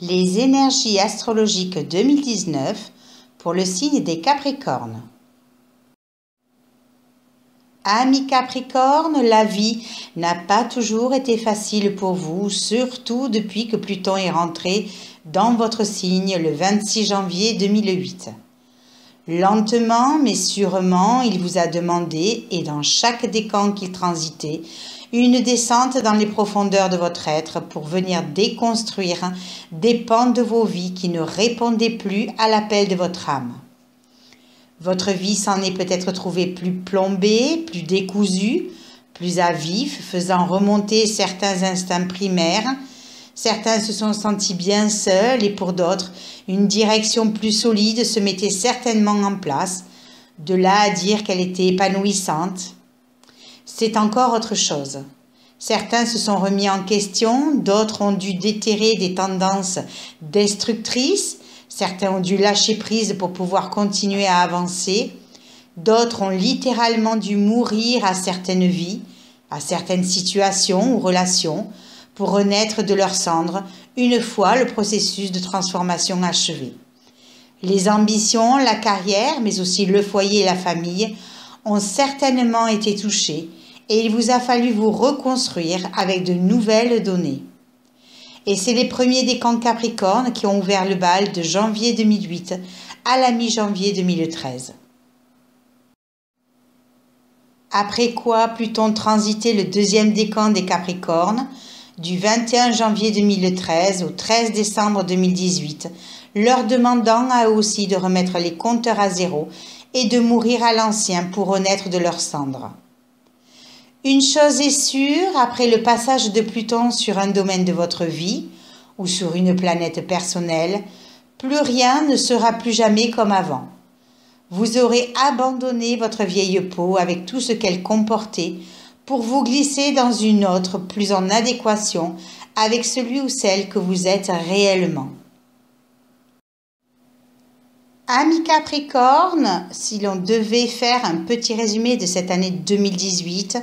Les énergies astrologiques 2019 pour le signe des Capricornes. Amis Capricornes, la vie n'a pas toujours été facile pour vous, surtout depuis que Pluton est rentré dans votre signe le 26 janvier 2008. Lentement mais sûrement, il vous a demandé, et dans chaque décan qu'il transitait, une descente dans les profondeurs de votre être pour venir déconstruire des pans de vos vies qui ne répondaient plus à l'appel de votre âme. Votre vie s'en est peut-être trouvée plus plombée, plus décousue, plus à vif, faisant remonter certains instincts primaires. Certains se sont sentis bien seuls et pour d'autres, une direction plus solide se mettait certainement en place. De là à dire qu'elle était épanouissante, c'est encore autre chose. Certains se sont remis en question, d'autres ont dû déterrer des tendances destructrices, certains ont dû lâcher prise pour pouvoir continuer à avancer, d'autres ont littéralement dû mourir à certaines vies, à certaines situations ou relations, pour renaître de leurs cendres une fois le processus de transformation achevé. Les ambitions, la carrière, mais aussi le foyer et la famille ont certainement été touchés et il vous a fallu vous reconstruire avec de nouvelles données. Et c'est les premiers décans Capricornes qui ont ouvert le bal de janvier 2008 à la mi-janvier 2013. Après quoi Pluton transitait le deuxième décan des Capricornes du 21 janvier 2013 au 13 décembre 2018, leur demandant à eux aussi de remettre les compteurs à zéro et de mourir à l'ancien pour renaître de leurs cendres. Une chose est sûre, après le passage de Pluton sur un domaine de votre vie ou sur une planète personnelle, plus rien ne sera plus jamais comme avant. Vous aurez abandonné votre vieille peau avec tout ce qu'elle comportait pour vous glisser dans une autre plus en adéquation avec celui ou celle que vous êtes réellement. Amis Capricorne, si l'on devait faire un petit résumé de cette année 2018,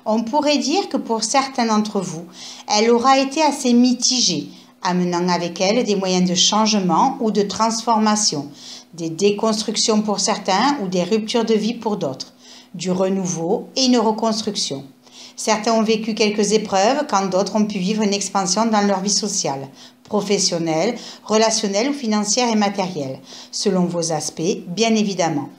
on pourrait dire que pour certains d'entre vous, elle aura été assez mitigée, amenant avec elle des moyens de changement ou de transformation, des déconstructions pour certains ou des ruptures de vie pour d'autres, du renouveau et une reconstruction. Certains ont vécu quelques épreuves quand d'autres ont pu vivre une expansion dans leur vie sociale, professionnelle, relationnelle ou financière et matérielle, selon vos aspects, bien évidemment.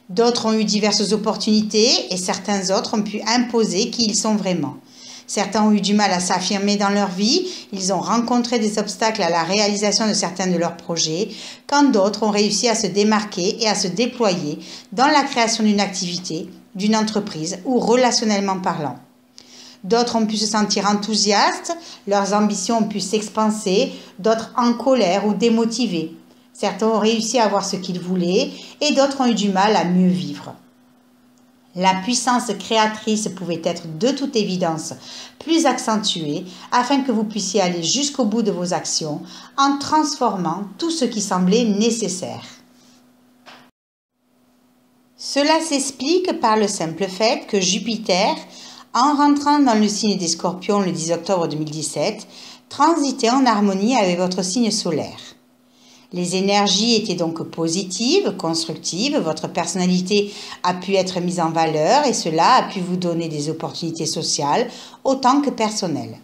D'autres ont eu diverses opportunités et certains autres ont pu imposer qui ils sont vraiment. Certains ont eu du mal à s'affirmer dans leur vie, ils ont rencontré des obstacles à la réalisation de certains de leurs projets, quand d'autres ont réussi à se démarquer et à se déployer dans la création d'une activité, d'une entreprise ou relationnellement parlant. D'autres ont pu se sentir enthousiastes, leurs ambitions ont pu s'expanser, d'autres en colère ou démotivés. Certains ont réussi à avoir ce qu'ils voulaient et d'autres ont eu du mal à mieux vivre. La puissance créatrice pouvait être de toute évidence plus accentuée afin que vous puissiez aller jusqu'au bout de vos actions en transformant tout ce qui semblait nécessaire. Cela s'explique par le simple fait que Jupiter, en rentrant dans le signe des Scorpions le 10 octobre 2017, transitait en harmonie avec votre signe solaire. Les énergies étaient donc positives, constructives, votre personnalité a pu être mise en valeur et cela a pu vous donner des opportunités sociales autant que personnelles.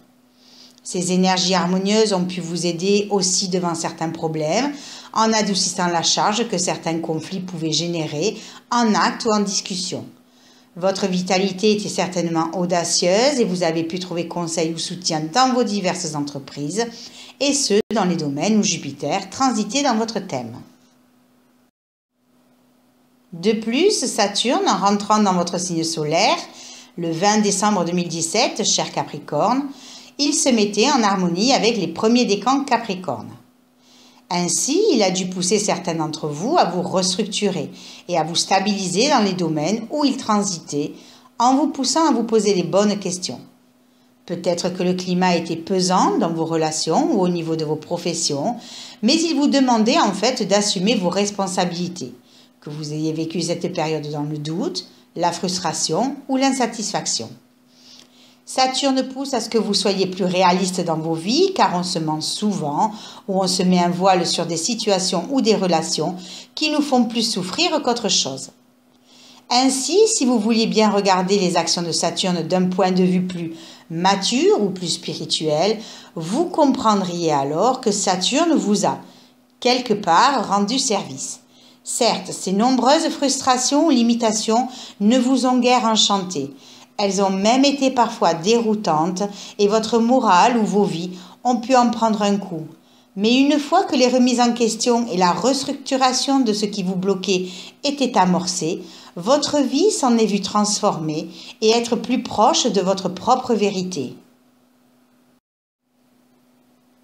Ces énergies harmonieuses ont pu vous aider aussi devant certains problèmes en adoucissant la charge que certains conflits pouvaient générer en acte ou en discussion. Votre vitalité était certainement audacieuse et vous avez pu trouver conseil ou soutien dans vos diverses entreprises, et ce, dans les domaines où Jupiter transitait dans votre thème. De plus, Saturne, en rentrant dans votre signe solaire, le 20 décembre 2017, cher Capricorne, il se mettait en harmonie avec les premiers décans Capricorne. Ainsi, il a dû pousser certains d'entre vous à vous restructurer et à vous stabiliser dans les domaines où il transitait, en vous poussant à vous poser les bonnes questions. Peut-être que le climat était pesant dans vos relations ou au niveau de vos professions, mais il vous demandait en fait d'assumer vos responsabilités, que vous ayez vécu cette période dans le doute, la frustration ou l'insatisfaction. Saturne pousse à ce que vous soyez plus réaliste dans vos vies, car on se ment souvent ou on se met un voile sur des situations ou des relations qui nous font plus souffrir qu'autre chose. Ainsi, si vous vouliez bien regarder les actions de Saturne d'un point de vue plus mature ou plus spirituel, vous comprendriez alors que Saturne vous a, quelque part, rendu service. Certes, ces nombreuses frustrations ou limitations ne vous ont guère enchanté. Elles ont même été parfois déroutantes et votre morale ou vos vies ont pu en prendre un coup. Mais une fois que les remises en question et la restructuration de ce qui vous bloquait étaient amorcées, votre vie s'en est vue transformée et être plus proche de votre propre vérité.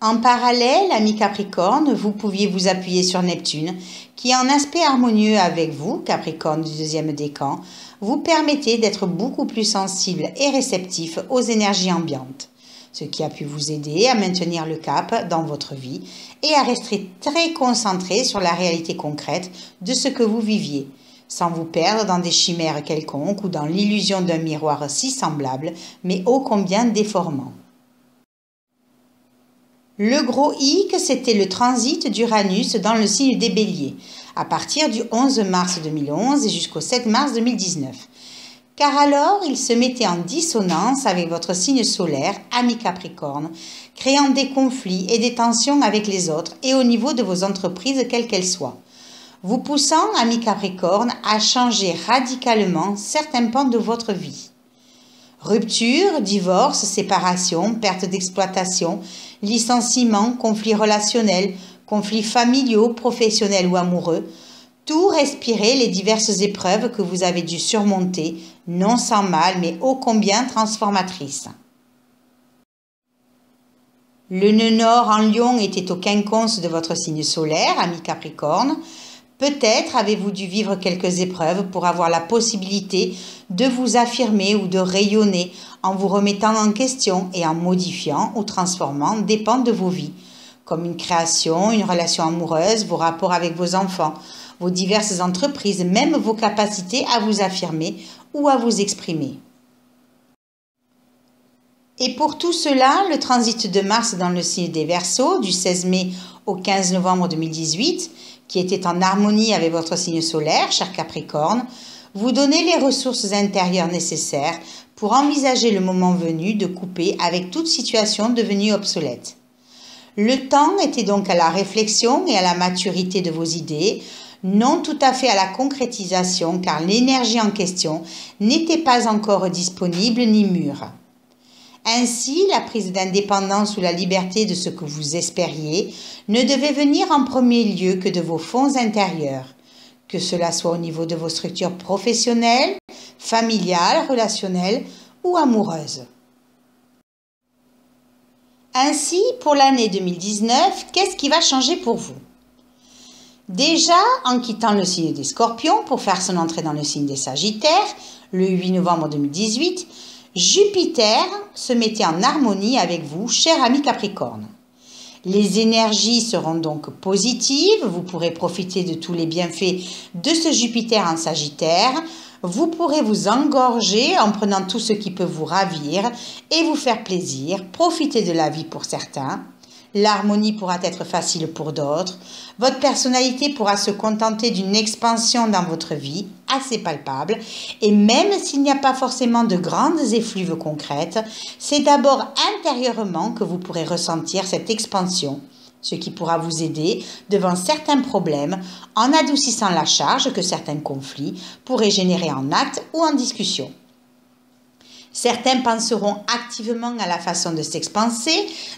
En parallèle, ami Capricorne, vous pouviez vous appuyer sur Neptune, qui en aspect harmonieux avec vous, Capricorne du deuxième décan, vous permettait d'être beaucoup plus sensible et réceptif aux énergies ambiantes, ce qui a pu vous aider à maintenir le cap dans votre vie et à rester très concentré sur la réalité concrète de ce que vous viviez, sans vous perdre dans des chimères quelconques ou dans l'illusion d'un miroir si semblable, mais ô combien déformant. Le gros hic, c'était le transit d'Uranus dans le signe des Béliers, à partir du 11 mars 2011 et jusqu'au 7 mars 2019. Car alors, il se mettait en dissonance avec votre signe solaire, ami Capricorne, créant des conflits et des tensions avec les autres et au niveau de vos entreprises, quelles qu'elles soient, vous poussant, ami Capricorne, à changer radicalement certains pans de votre vie. Rupture, divorce, séparation, perte d'exploitation, licenciement, conflits relationnels, conflits familiaux, professionnels ou amoureux, tout respirer les diverses épreuves que vous avez dû surmonter, non sans mal, mais ô combien transformatrices. Le nœud nord en Lion était au quinconce de votre signe solaire, ami Capricorne. Peut-être avez-vous dû vivre quelques épreuves pour avoir la possibilité de vous affirmer ou de rayonner en vous remettant en question et en modifiant ou transformant des pans de vos vies, comme une création, une relation amoureuse, vos rapports avec vos enfants, vos diverses entreprises, même vos capacités à vous affirmer ou à vous exprimer. Et pour tout cela, le transit de Mars dans le signe des Verseaux, du 16 mai au 15 novembre 2018, qui était en harmonie avec votre signe solaire, cher Capricorne, vous donnez les ressources intérieures nécessaires pour envisager le moment venu de couper avec toute situation devenue obsolète. Le temps était donc à la réflexion et à la maturité de vos idées, non tout à fait à la concrétisation car l'énergie en question n'était pas encore disponible ni mûre. Ainsi, la prise d'indépendance ou la liberté de ce que vous espériez ne devait venir en premier lieu que de vos fonds intérieurs, que cela soit au niveau de vos structures professionnelles, familiales, relationnelles ou amoureuses. Ainsi, pour l'année 2019, qu'est-ce qui va changer pour vous? Déjà, en quittant le signe des Scorpions pour faire son entrée dans le signe des Sagittaires, le 8 novembre 2018, Jupiter se mettait en harmonie avec vous, cher ami Capricorne. Les énergies seront donc positives, vous pourrez profiter de tous les bienfaits de ce Jupiter en Sagittaire, vous pourrez vous engorger en prenant tout ce qui peut vous ravir et vous faire plaisir, profiter de la vie pour certains. L'harmonie pourra être facile pour d'autres. Votre personnalité pourra se contenter d'une expansion dans votre vie, assez palpable. Et même s'il n'y a pas forcément de grandes effluves concrètes, c'est d'abord intérieurement que vous pourrez ressentir cette expansion, ce qui pourra vous aider devant certains problèmes en adoucissant la charge que certains conflits pourraient générer en actes ou en discussion. Certains penseront activement à la façon de s'expanser,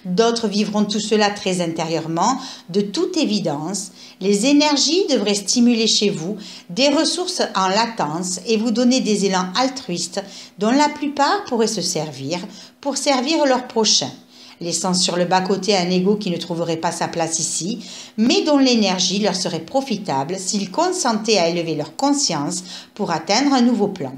d'autres vivront tout cela très intérieurement. De toute évidence, les énergies devraient stimuler chez vous des ressources en latence et vous donner des élans altruistes dont la plupart pourraient se servir pour servir leur prochain, laissant sur le bas-côté un ego qui ne trouverait pas sa place ici, mais dont l'énergie leur serait profitable s'ils consentaient à élever leur conscience pour atteindre un nouveau plan.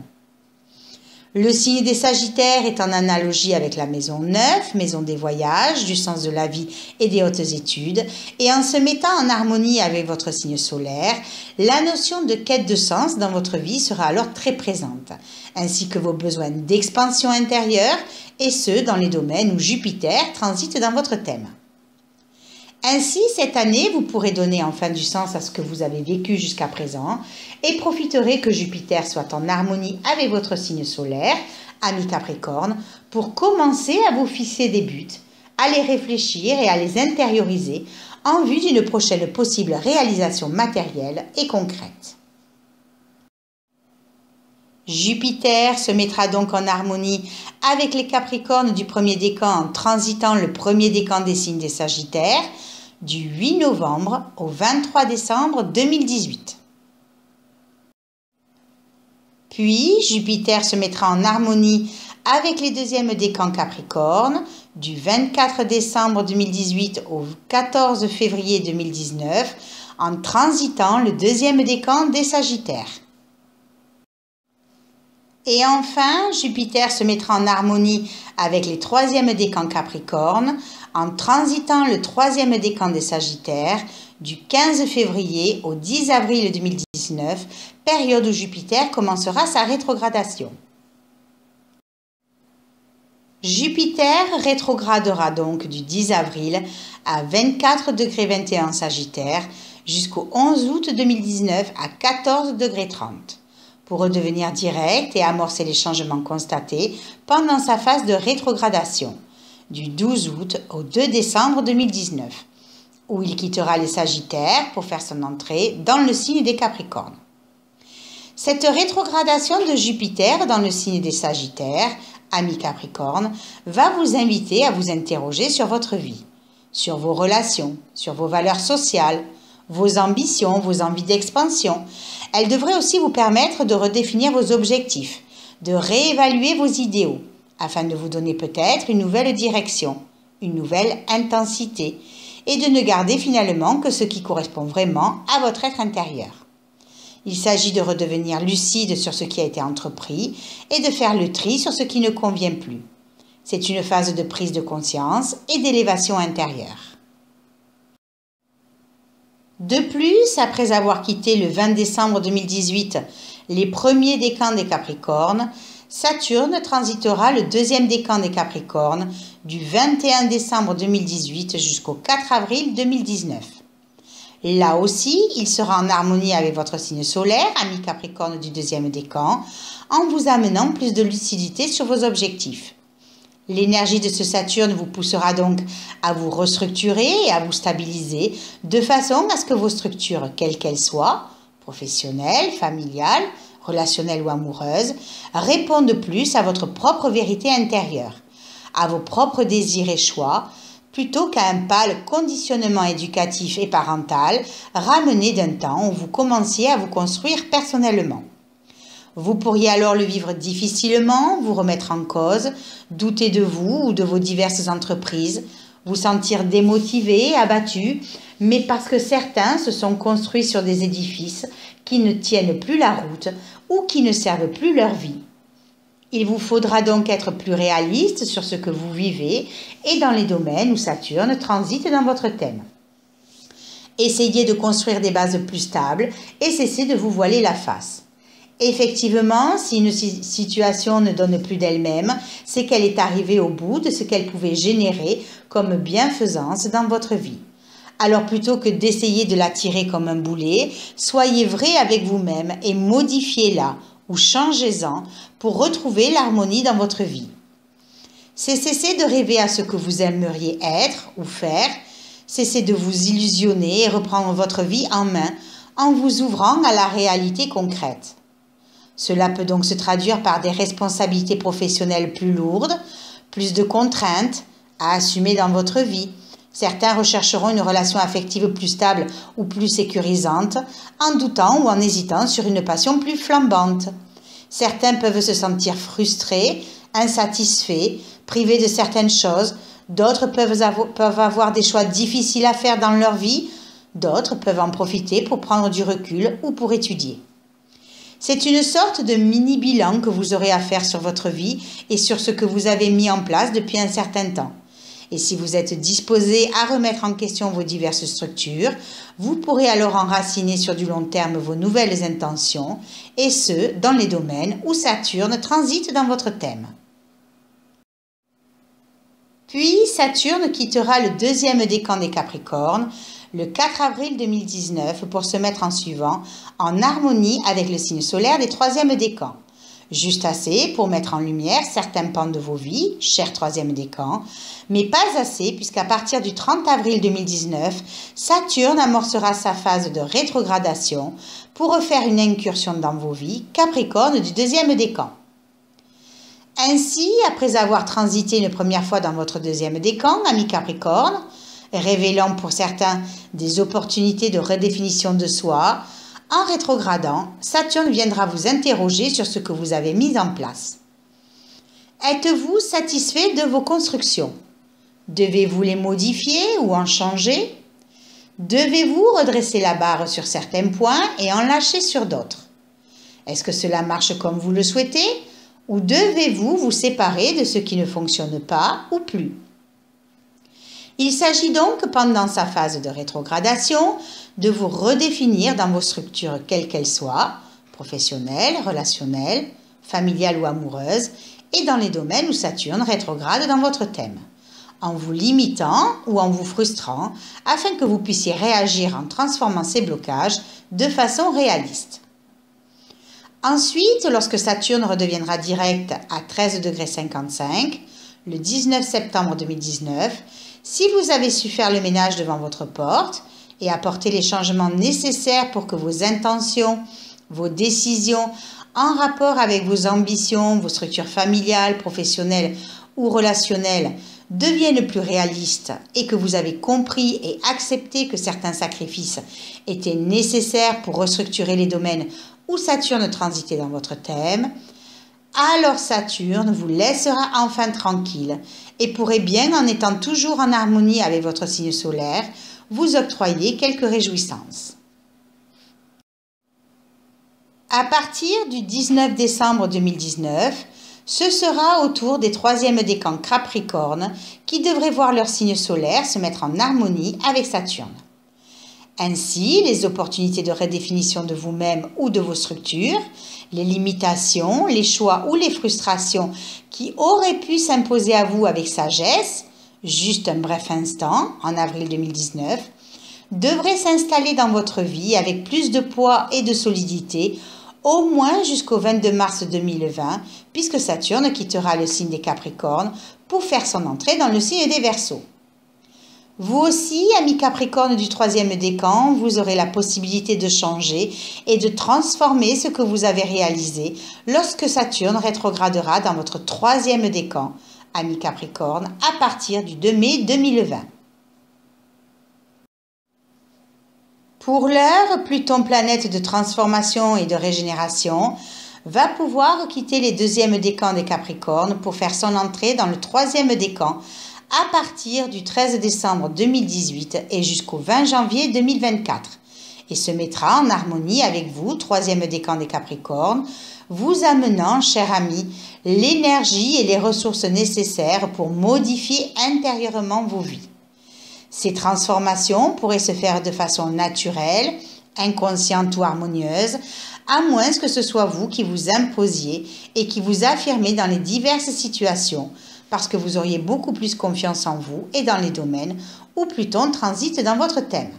Le signe des Sagittaires est en analogie avec la maison 9, maison des voyages, du sens de la vie et des hautes études, et en se mettant en harmonie avec votre signe solaire, la notion de quête de sens dans votre vie sera alors très présente, ainsi que vos besoins d'expansion intérieure, et ce dans les domaines où Jupiter transite dans votre thème. Ainsi, cette année, vous pourrez donner enfin du sens à ce que vous avez vécu jusqu'à présent et profiterez que Jupiter soit en harmonie avec votre signe solaire, ami Capricorne, pour commencer à vous fixer des buts, à les réfléchir et à les intérioriser en vue d'une prochaine possible réalisation matérielle et concrète. Jupiter se mettra donc en harmonie avec les Capricornes du premier décan en transitant le premier décan des signes des Sagittaires du 8 novembre au 23 décembre 2018. Puis Jupiter se mettra en harmonie avec les deuxièmes décans Capricorne du 24 décembre 2018 au 14 février 2019 en transitant le deuxième décan des Sagittaires. Et enfin, Jupiter se mettra en harmonie avec les troisièmes décans Capricorne en transitant le troisième décan des Sagittaires du 15 février au 10 avril 2019, période où Jupiter commencera sa rétrogradation. Jupiter rétrogradera donc du 10 avril à 24 degrés 21 Sagittaire jusqu'au 11 août 2019 à 14 degrés 30. Pour redevenir direct et amorcer les changements constatés pendant sa phase de rétrogradation, du 12 août au 2 décembre 2019, où il quittera les Sagittaires pour faire son entrée dans le signe des Capricornes. Cette rétrogradation de Jupiter dans le signe des Sagittaires, ami Capricorne, va vous inviter à vous interroger sur votre vie, sur vos relations, sur vos valeurs sociales, vos ambitions, vos envies d'expansion. Elle devrait aussi vous permettre de redéfinir vos objectifs, de réévaluer vos idéaux, afin de vous donner peut-être une nouvelle direction, une nouvelle intensité, et de ne garder finalement que ce qui correspond vraiment à votre être intérieur. Il s'agit de redevenir lucide sur ce qui a été entrepris et de faire le tri sur ce qui ne convient plus. C'est une phase de prise de conscience et d'élévation intérieure. De plus, après avoir quitté le 20 décembre 2018 les premiers décans des Capricornes, Saturne transitera le deuxième décan des Capricornes du 21 décembre 2018 jusqu'au 4 avril 2019. Là aussi, il sera en harmonie avec votre signe solaire, ami Capricorne du deuxième décan, en vous amenant plus de lucidité sur vos objectifs. L'énergie de ce Saturne vous poussera donc à vous restructurer et à vous stabiliser de façon à ce que vos structures, quelles qu'elles soient, professionnelles, familiales, relationnelles ou amoureuses, répondent plus à votre propre vérité intérieure, à vos propres désirs et choix, plutôt qu'à un pâle conditionnement éducatif et parental ramené d'un temps où vous commenciez à vous construire personnellement. Vous pourriez alors le vivre difficilement, vous remettre en cause, douter de vous ou de vos diverses entreprises, vous sentir démotivé, abattu, mais parce que certains se sont construits sur des édifices qui ne tiennent plus la route ou qui ne servent plus leur vie. Il vous faudra donc être plus réaliste sur ce que vous vivez et dans les domaines où Saturne transite dans votre thème. Essayez de construire des bases plus stables et cessez de vous voiler la face. Effectivement, si une situation ne donne plus d'elle-même, c'est qu'elle est arrivée au bout de ce qu'elle pouvait générer comme bienfaisance dans votre vie. Alors plutôt que d'essayer de la tirer comme un boulet, soyez vrai avec vous-même et modifiez-la ou changez-en pour retrouver l'harmonie dans votre vie. C'est cesser de rêver à ce que vous aimeriez être ou faire, cessez de vous illusionner et reprendre votre vie en main en vous ouvrant à la réalité concrète. Cela peut donc se traduire par des responsabilités professionnelles plus lourdes, plus de contraintes à assumer dans votre vie. Certains rechercheront une relation affective plus stable ou plus sécurisante, en doutant ou en hésitant sur une passion plus flambante. Certains peuvent se sentir frustrés, insatisfaits, privés de certaines choses. D'autres peuvent avoir des choix difficiles à faire dans leur vie. D'autres peuvent en profiter pour prendre du recul ou pour étudier. C'est une sorte de mini-bilan que vous aurez à faire sur votre vie et sur ce que vous avez mis en place depuis un certain temps. Et si vous êtes disposé à remettre en question vos diverses structures, vous pourrez alors enraciner sur du long terme vos nouvelles intentions, et ce, dans les domaines où Saturne transite dans votre thème. Puis Saturne quittera le deuxième décan des Capricornes le 4 avril 2019 pour se mettre en suivant en harmonie avec le signe solaire des troisièmes décans. Juste assez pour mettre en lumière certains pans de vos vies, cher troisième décan, mais pas assez puisqu'à partir du 30 avril 2019, Saturne amorcera sa phase de rétrogradation pour refaire une incursion dans vos vies, Capricorne du deuxième décan. Ainsi, après avoir transité une première fois dans votre deuxième décan, ami Capricorne, révélant pour certains des opportunités de redéfinition de soi, en rétrogradant, Saturne viendra vous interroger sur ce que vous avez mis en place. Êtes-vous satisfait de vos constructions? Devez-vous les modifier ou en changer? Devez-vous redresser la barre sur certains points et en lâcher sur d'autres? Est-ce que cela marche comme vous le souhaitez? Ou devez-vous vous séparer de ce qui ne fonctionne pas ou plus? Il s'agit donc, pendant sa phase de rétrogradation, de vous redéfinir dans vos structures quelles qu'elles soient, professionnelles, relationnelles, familiales ou amoureuses, et dans les domaines où Saturne rétrograde dans votre thème, en vous limitant ou en vous frustrant, afin que vous puissiez réagir en transformant ces blocages de façon réaliste. Ensuite, lorsque Saturne redeviendra direct à 13,55 °, le 19 septembre 2019, si vous avez su faire le ménage devant votre porte et apporter les changements nécessaires pour que vos intentions, vos décisions en rapport avec vos ambitions, vos structures familiales, professionnelles ou relationnelles deviennent plus réalistes et que vous avez compris et accepté que certains sacrifices étaient nécessaires pour restructurer les domaines où Saturne transitait dans votre thème, alors Saturne vous laissera enfin tranquille et pourrait bien, en étant toujours en harmonie avec votre signe solaire, vous octroyer quelques réjouissances. À partir du 19 décembre 2019, ce sera au tour des troisièmes décans Capricorne qui devraient voir leur signe solaire se mettre en harmonie avec Saturne. Ainsi, les opportunités de redéfinition de vous-même ou de vos structures, les limitations, les choix ou les frustrations qui auraient pu s'imposer à vous avec sagesse, juste un bref instant, en avril 2019, devraient s'installer dans votre vie avec plus de poids et de solidité, au moins jusqu'au 22 mars 2020, puisque Saturne quittera le signe des Capricornes pour faire son entrée dans le signe des Verseaux. Vous aussi, amis Capricorne du troisième décan, vous aurez la possibilité de changer et de transformer ce que vous avez réalisé lorsque Saturne rétrogradera dans votre troisième décan, amis Capricorne, à partir du 2 mai 2020. Pour l'heure, Pluton, planète de transformation et de régénération, va pouvoir quitter les deuxièmes décans des Capricornes pour faire son entrée dans le troisième décan à partir du 13 décembre 2018 et jusqu'au 20 janvier 2024 et se mettra en harmonie avec vous, troisième décan des Capricornes, vous amenant, cher ami, l'énergie et les ressources nécessaires pour modifier intérieurement vos vies. Ces transformations pourraient se faire de façon naturelle, inconsciente ou harmonieuse, à moins que ce soit vous qui vous imposiez et qui vous affirmez dans les diverses situations, parce que vous auriez beaucoup plus confiance en vous et dans les domaines où Pluton transite dans votre thème.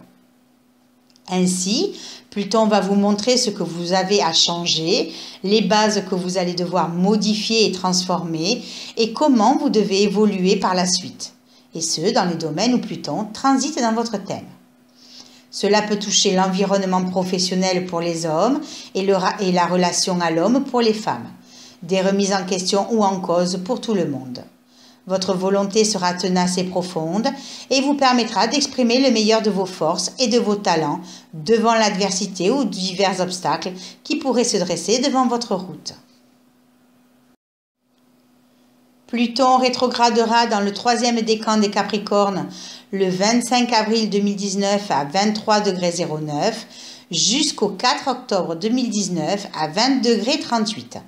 Ainsi, Pluton va vous montrer ce que vous avez à changer, les bases que vous allez devoir modifier et transformer, et comment vous devez évoluer par la suite, et ce, dans les domaines où Pluton transite dans votre thème. Cela peut toucher l'environnement professionnel pour les hommes et la relation à l'homme pour les femmes, des remises en question ou en cause pour tout le monde. Votre volonté sera tenace et profonde et vous permettra d'exprimer le meilleur de vos forces et de vos talents devant l'adversité ou divers obstacles qui pourraient se dresser devant votre route. Pluton rétrogradera dans le troisième décan des Capricornes le 25 avril 2019 à 23,09 °, jusqu'au 4 octobre 2019 à 20,38 °,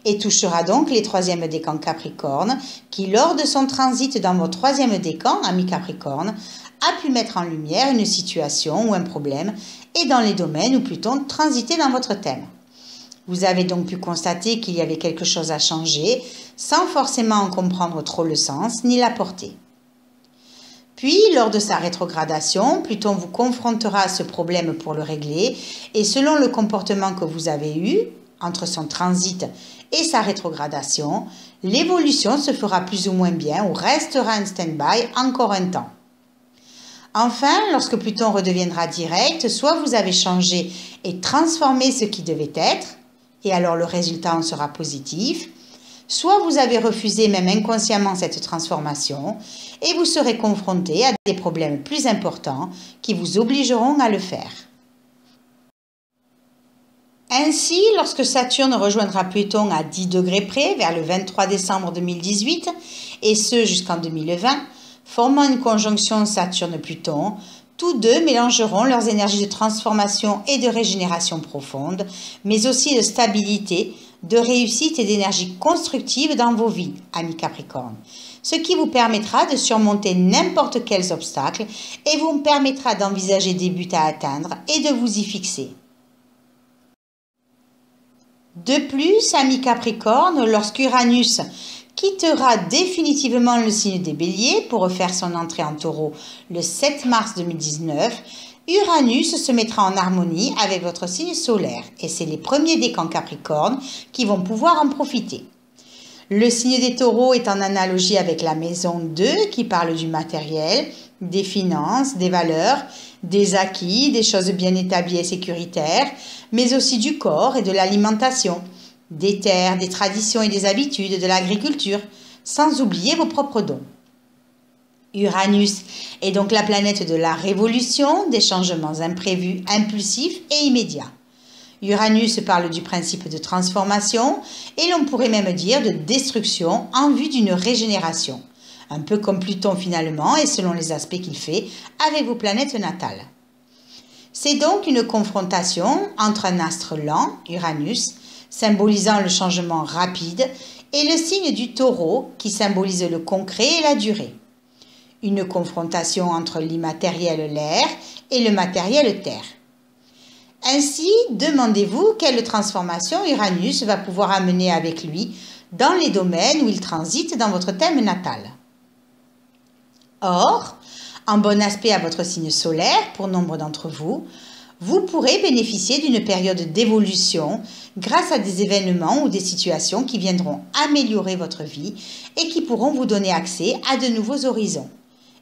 et touchera donc les troisièmes décans Capricorne qui, lors de son transit dans votre troisième décan, ami Capricorne, a pu mettre en lumière une situation ou un problème et dans les domaines où Pluton transitait dans votre thème. Vous avez donc pu constater qu'il y avait quelque chose à changer sans forcément en comprendre trop le sens ni la portée. Puis, lors de sa rétrogradation, Pluton vous confrontera à ce problème pour le régler et selon le comportement que vous avez eu entre son transit et sa rétrogradation, l'évolution se fera plus ou moins bien ou restera en stand-by encore un temps. Enfin, lorsque Pluton redeviendra direct, soit vous avez changé et transformé ce qui devait être, et alors le résultat en sera positif, soit vous avez refusé même inconsciemment cette transformation et vous serez confronté à des problèmes plus importants qui vous obligeront à le faire. Ainsi, lorsque Saturne rejoindra Pluton à 10 degrés près, vers le 23 décembre 2018, et ce jusqu'en 2020, formant une conjonction Saturne-Pluton, tous deux mélangeront leurs énergies de transformation et de régénération profonde, mais aussi de stabilité, de réussite et d'énergie constructive dans vos vies, amis Capricorne, ce qui vous permettra de surmonter n'importe quels obstacles et vous permettra d'envisager des buts à atteindre et de vous y fixer. De plus, amis Capricorne, lorsqu'Uranus quittera définitivement le signe des Béliers pour refaire son entrée en Taureau le 7 mars 2019, Uranus se mettra en harmonie avec votre signe solaire et c'est les premiers décans Capricorne qui vont pouvoir en profiter. Le signe des Taureaux est en analogie avec la maison 2 qui parle du matériel, des finances, des valeurs, des acquis, des choses bien établies et sécuritaires, mais aussi du corps et de l'alimentation, des terres, des traditions et des habitudes, de l'agriculture, sans oublier vos propres dons. Uranus est donc la planète de la révolution, des changements imprévus, impulsifs et immédiats. Uranus parle du principe de transformation et l'on pourrait même dire de destruction en vue d'une régénération, un peu comme Pluton finalement et selon les aspects qu'il fait avec vos planètes natales. C'est donc une confrontation entre un astre lent, Uranus, symbolisant le changement rapide, et le signe du Taureau qui symbolise le concret et la durée. Une confrontation entre l'immatériel l'air et le matériel terre. Ainsi, demandez-vous quelle transformation Uranus va pouvoir amener avec lui dans les domaines où il transite dans votre thème natal. Or, en bon aspect à votre signe solaire, pour nombre d'entre vous, vous pourrez bénéficier d'une période d'évolution grâce à des événements ou des situations qui viendront améliorer votre vie et qui pourront vous donner accès à de nouveaux horizons.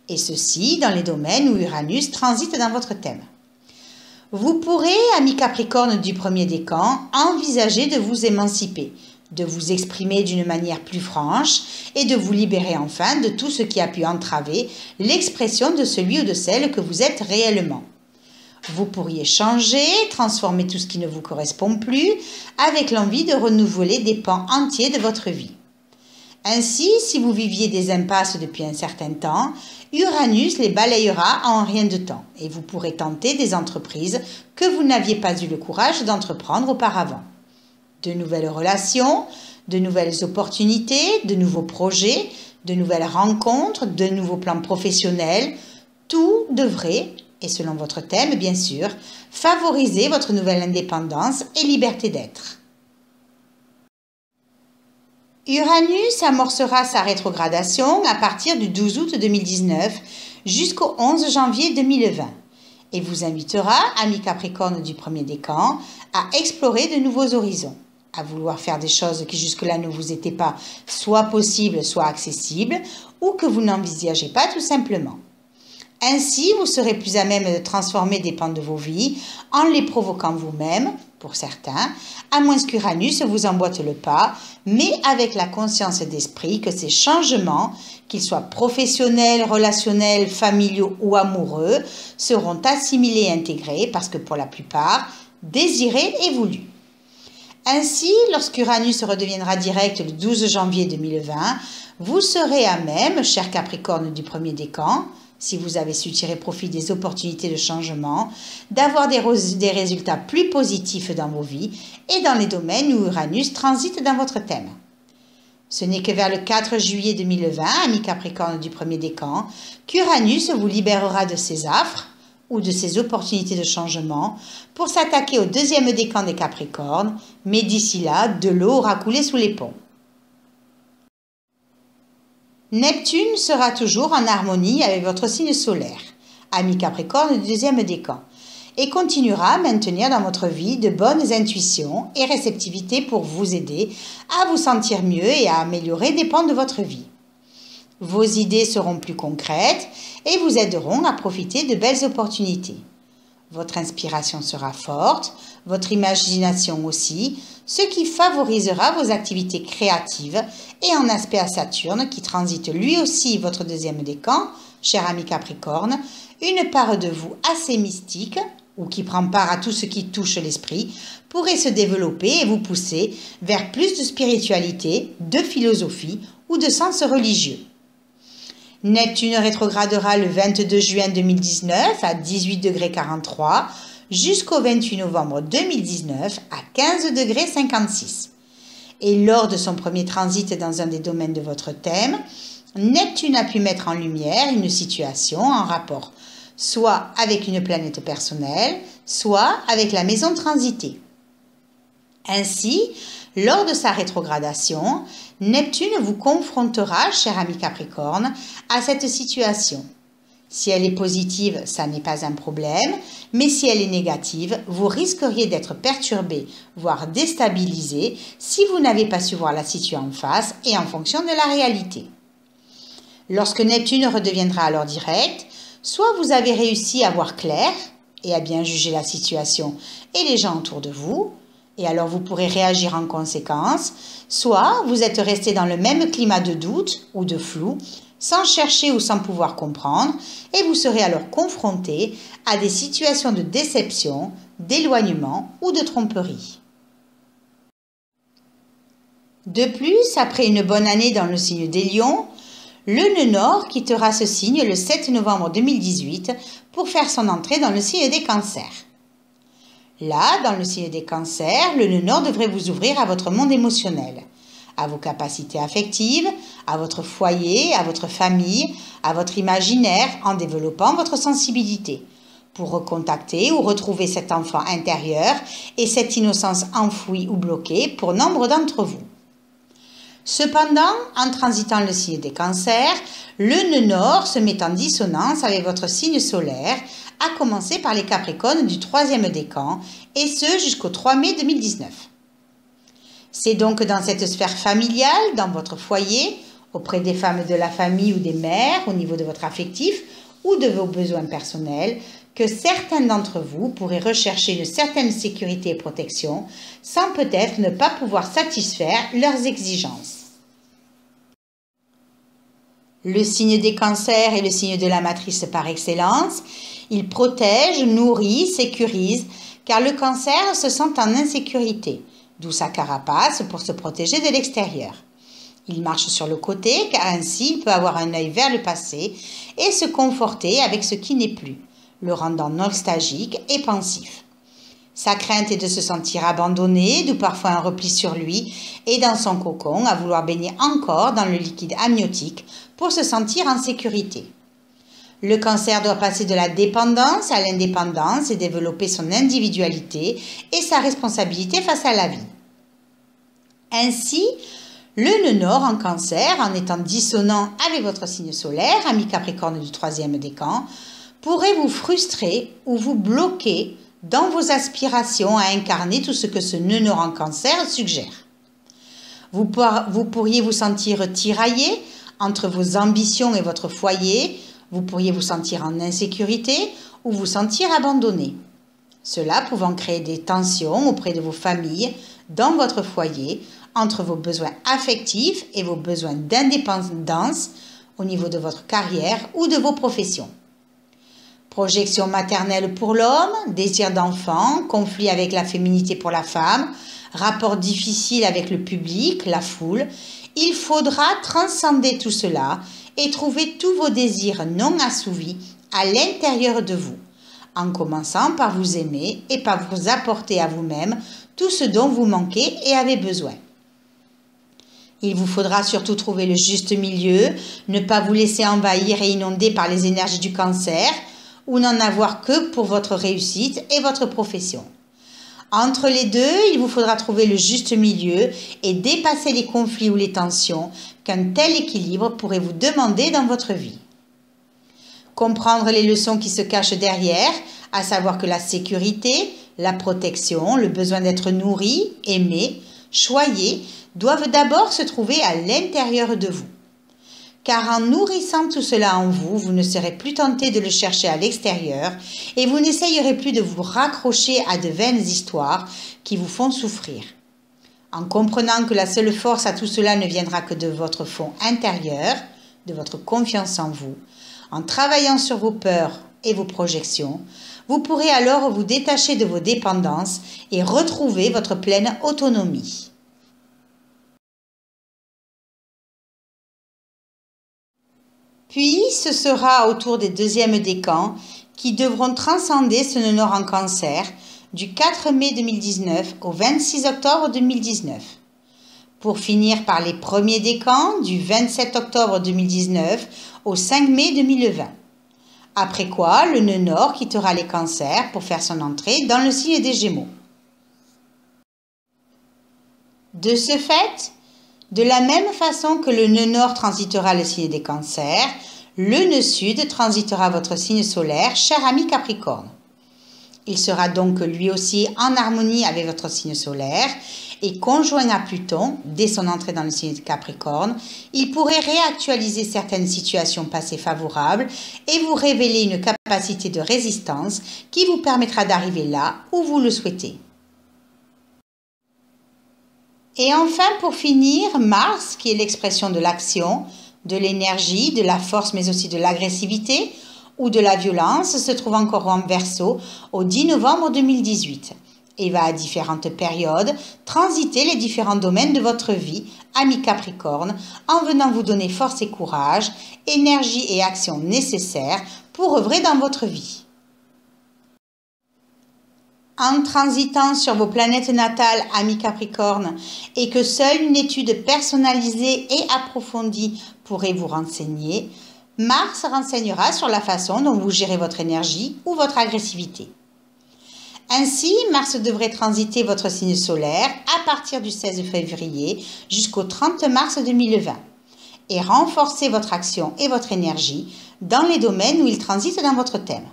Et ceci dans les domaines où Uranus transite dans votre thème. Vous pourrez, amis Capricorne du premier décan, envisager de vous émanciper, de vous exprimer d'une manière plus franche et de vous libérer enfin de tout ce qui a pu entraver l'expression de celui ou de celle que vous êtes réellement. Vous pourriez changer, transformer tout ce qui ne vous correspond plus, avec l'envie de renouveler des pans entiers de votre vie. Ainsi, si vous viviez des impasses depuis un certain temps, Uranus les balayera en rien de temps et vous pourrez tenter des entreprises que vous n'aviez pas eu le courage d'entreprendre auparavant. De nouvelles relations, de nouvelles opportunités, de nouveaux projets, de nouvelles rencontres, de nouveaux plans professionnels, tout devrait, et selon votre thème bien sûr, favoriser votre nouvelle indépendance et liberté d'être. Uranus amorcera sa rétrogradation à partir du 12 août 2019 jusqu'au 11 janvier 2020 et vous invitera, amis Capricorne du premier décan, à explorer de nouveaux horizons, à vouloir faire des choses qui jusque-là ne vous étaient pas soit possibles, soit accessibles ou que vous n'envisagez pas tout simplement. Ainsi, vous serez plus à même de transformer des pans de vos vies en les provoquant vous-même, pour certains, à moins qu'Uranus vous emboîte le pas, mais avec la conscience d'esprit que ces changements, qu'ils soient professionnels, relationnels, familiaux ou amoureux, seront assimilés et intégrés parce que pour la plupart, désirés et voulus. Ainsi, lorsqu'Uranus redeviendra direct le 12 janvier 2020, vous serez à même, cher Capricorne du premier décan, si vous avez su tirer profit des opportunités de changement, d'avoir des résultats plus positifs dans vos vies et dans les domaines où Uranus transite dans votre thème. Ce n'est que vers le 4 juillet 2020, amis Capricorne du premier décan, qu'Uranus vous libérera de ses affres ou de ses opportunités de changement pour s'attaquer au deuxième décan des Capricornes, mais d'ici là, de l'eau aura coulé sous les ponts. Neptune sera toujours en harmonie avec votre signe solaire, ami Capricorne du deuxième décan, et continuera à maintenir dans votre vie de bonnes intuitions et réceptivité pour vous aider à vous sentir mieux et à améliorer des pans de votre vie. Vos idées seront plus concrètes et vous aideront à profiter de belles opportunités. Votre inspiration sera forte, votre imagination aussi, ce qui favorisera vos activités créatives et en aspect à Saturne qui transite lui aussi votre deuxième décan, cher ami Capricorne, une part de vous assez mystique ou qui prend part à tout ce qui touche l'esprit pourrait se développer et vous pousser vers plus de spiritualité, de philosophie ou de sens religieux. Neptune rétrogradera le 22 juin 2019 à 18,43 ' jusqu'au 28 novembre 2019 à 15,56 '. Et lors de son premier transit dans un des domaines de votre thème, Neptune a pu mettre en lumière une situation en rapport soit avec une planète personnelle, soit avec la maison transitée. Ainsi, lors de sa rétrogradation, Neptune vous confrontera, cher ami Capricorne, à cette situation. Si elle est positive, ça n'est pas un problème, mais si elle est négative, vous risqueriez d'être perturbé, voire déstabilisé, si vous n'avez pas su voir la situation en face et en fonction de la réalité. Lorsque Neptune redeviendra alors direct, soit vous avez réussi à voir clair et à bien juger la situation et les gens autour de vous, et alors vous pourrez réagir en conséquence, soit vous êtes resté dans le même climat de doute ou de flou, sans chercher ou sans pouvoir comprendre, et vous serez alors confronté à des situations de déception, d'éloignement ou de tromperie. De plus, après une bonne année dans le signe des Lions, le nœud nord quittera ce signe le 7 novembre 2018 pour faire son entrée dans le signe des Cancers. Là, dans le signe des Cancers, le nœud nord devrait vous ouvrir à votre monde émotionnel, à vos capacités affectives, à votre foyer, à votre famille, à votre imaginaire en développant votre sensibilité pour recontacter ou retrouver cet enfant intérieur et cette innocence enfouie ou bloquée pour nombre d'entre vous. Cependant, en transitant le signe des Cancers, le nœud nord se met en dissonance avec votre signe solaire, à commencer par les Capricornes du troisième décan, et ce jusqu'au 3 mai 2019. C'est donc dans cette sphère familiale, dans votre foyer, auprès des femmes de la famille ou des mères, au niveau de votre affectif ou de vos besoins personnels, que certains d'entre vous pourraient rechercher une certaine sécurité et protection, sans peut-être ne pas pouvoir satisfaire leurs exigences. Le signe des Cancers est le signe de la matrice par excellence. Il protège, nourrit, sécurise, car le Cancer se sent en insécurité, d'où sa carapace pour se protéger de l'extérieur. Il marche sur le côté, car ainsi il peut avoir un œil vers le passé et se conforter avec ce qui n'est plus, le rendant nostalgique et pensif. Sa crainte est de se sentir abandonné, d'où parfois un repli sur lui et dans son cocon à vouloir baigner encore dans le liquide amniotique pour se sentir en sécurité. Le Cancer doit passer de la dépendance à l'indépendance et développer son individualité et sa responsabilité face à la vie. Ainsi, le nœud nord en Cancer, en étant dissonant avec votre signe solaire, ami Capricorne du troisième décan, pourrait vous frustrer ou vous bloquer dans vos aspirations à incarner tout ce que ce nœud nord en Cancer suggère. Vous pourriez vous sentir tiraillé entre vos ambitions et votre foyer, vous pourriez vous sentir en insécurité ou vous sentir abandonné. Cela pouvant créer des tensions auprès de vos familles, dans votre foyer, entre vos besoins affectifs et vos besoins d'indépendance au niveau de votre carrière ou de vos professions. Projection maternelle pour l'homme, désir d'enfant, conflit avec la féminité pour la femme, rapport difficile avec le public, la foule. Il faudra transcender tout cela et trouvez tous vos désirs non assouvis à l'intérieur de vous, en commençant par vous aimer et par vous apporter à vous-même tout ce dont vous manquez et avez besoin. Il vous faudra surtout trouver le juste milieu, ne pas vous laisser envahir et inonder par les énergies du cancer ou n'en avoir que pour votre réussite et votre profession. Entre les deux, il vous faudra trouver le juste milieu et dépasser les conflits ou les tensions qu'un tel équilibre pourrait vous demander dans votre vie. Comprendre les leçons qui se cachent derrière, à savoir que la sécurité, la protection, le besoin d'être nourri, aimé, choyé, doivent d'abord se trouver à l'intérieur de vous. Car en nourrissant tout cela en vous, vous ne serez plus tenté de le chercher à l'extérieur et vous n'essayerez plus de vous raccrocher à de vaines histoires qui vous font souffrir. En comprenant que la seule force à tout cela ne viendra que de votre fond intérieur, de votre confiance en vous, en travaillant sur vos peurs et vos projections, vous pourrez alors vous détacher de vos dépendances et retrouver votre pleine autonomie. Puis, ce sera au tour des deuxièmes décans qui devront transcender ce nœud nord en cancer du 4 mai 2019 au 26 octobre 2019. Pour finir par les premiers décans du 27 octobre 2019 au 5 mai 2020. Après quoi, le nœud nord quittera les cancers pour faire son entrée dans le signe des Gémeaux. De ce fait, de la même façon que le nœud nord transitera le signe des cancers, le nœud sud transitera votre signe solaire, cher ami Capricorne. Il sera donc lui aussi en harmonie avec votre signe solaire et conjoint à Pluton, dès son entrée dans le signe de Capricorne, il pourrait réactualiser certaines situations passées favorables et vous révéler une capacité de résistance qui vous permettra d'arriver là où vous le souhaitez. Et enfin, pour finir, Mars, qui est l'expression de l'action, de l'énergie, de la force, mais aussi de l'agressivité ou de la violence, se trouve encore en Verseau au 10 novembre 2018 et va à différentes périodes transiter les différents domaines de votre vie, ami Capricorne, en venant vous donner force et courage, énergie et action nécessaires pour œuvrer dans votre vie. En transitant sur vos planètes natales, amis Capricorne, et que seule une étude personnalisée et approfondie pourrait vous renseigner, Mars renseignera sur la façon dont vous gérez votre énergie ou votre agressivité. Ainsi, Mars devrait transiter votre signe solaire à partir du 16 février jusqu'au 30 mars 2020 et renforcer votre action et votre énergie dans les domaines où il transite dans votre thème.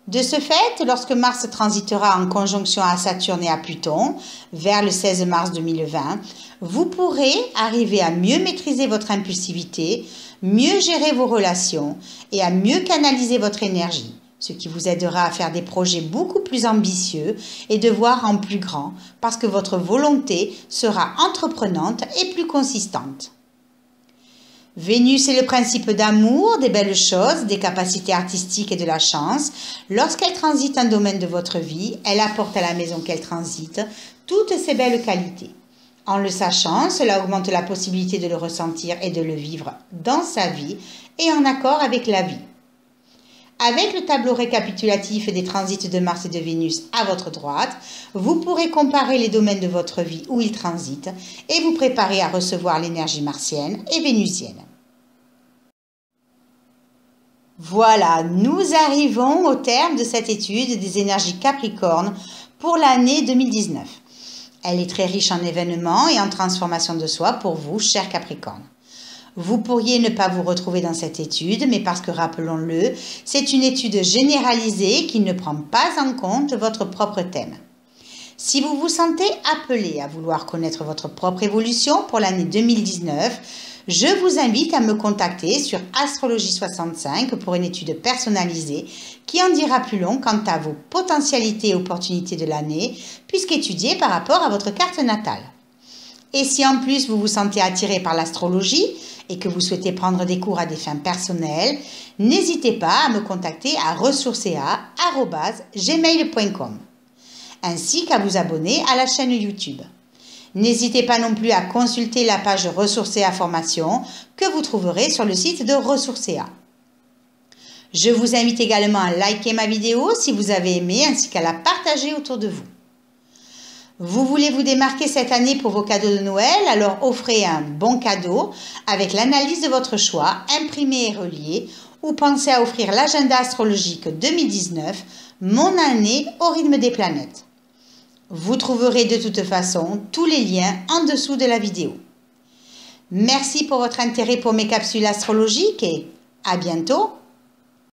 De ce fait, lorsque Mars transitera en conjonction à Saturne et à Pluton, vers le 16 mars 2020, vous pourrez arriver à mieux maîtriser votre impulsivité, mieux gérer vos relations et à mieux canaliser votre énergie, ce qui vous aidera à faire des projets beaucoup plus ambitieux et de voir en plus grand, parce que votre volonté sera entreprenante et plus consistante. Vénus est le principe d'amour, des belles choses, des capacités artistiques et de la chance. Lorsqu'elle transite un domaine de votre vie, elle apporte à la maison qu'elle transite toutes ces belles qualités. En le sachant, cela augmente la possibilité de le ressentir et de le vivre dans sa vie et en accord avec la vie. Avec le tableau récapitulatif des transits de Mars et de Vénus à votre droite, vous pourrez comparer les domaines de votre vie où ils transitent et vous préparer à recevoir l'énergie martienne et vénusienne. Voilà, nous arrivons au terme de cette étude des énergies Capricorne pour l'année 2019. Elle est très riche en événements et en transformation de soi pour vous, chers Capricorne. Vous pourriez ne pas vous retrouver dans cette étude, mais parce que, rappelons-le, c'est une étude généralisée qui ne prend pas en compte votre propre thème. Si vous vous sentez appelé à vouloir connaître votre propre évolution pour l'année 2019, je vous invite à me contacter sur Astrologie65 pour une étude personnalisée qui en dira plus long quant à vos potentialités et opportunités de l'année, puisqu'étudiée par rapport à votre carte natale. Et si en plus vous vous sentez attiré par l'astrologie et que vous souhaitez prendre des cours à des fins personnelles, n'hésitez pas à me contacter à ressourcea@gmail.com, ainsi qu'à vous abonner à la chaîne YouTube. N'hésitez pas non plus à consulter la page Ressourcéa Formation que vous trouverez sur le site de Ressourcéa. Je vous invite également à liker ma vidéo si vous avez aimé ainsi qu'à la partager autour de vous. Vous voulez vous démarquer cette année pour vos cadeaux de Noël, alors offrez un bon cadeau avec l'analyse de votre choix, imprimé et relié, ou pensez à offrir l'agenda astrologique 2019, Mon année au rythme des planètes. Vous trouverez de toute façon tous les liens en dessous de la vidéo. Merci pour votre intérêt pour mes capsules astrologiques et à bientôt!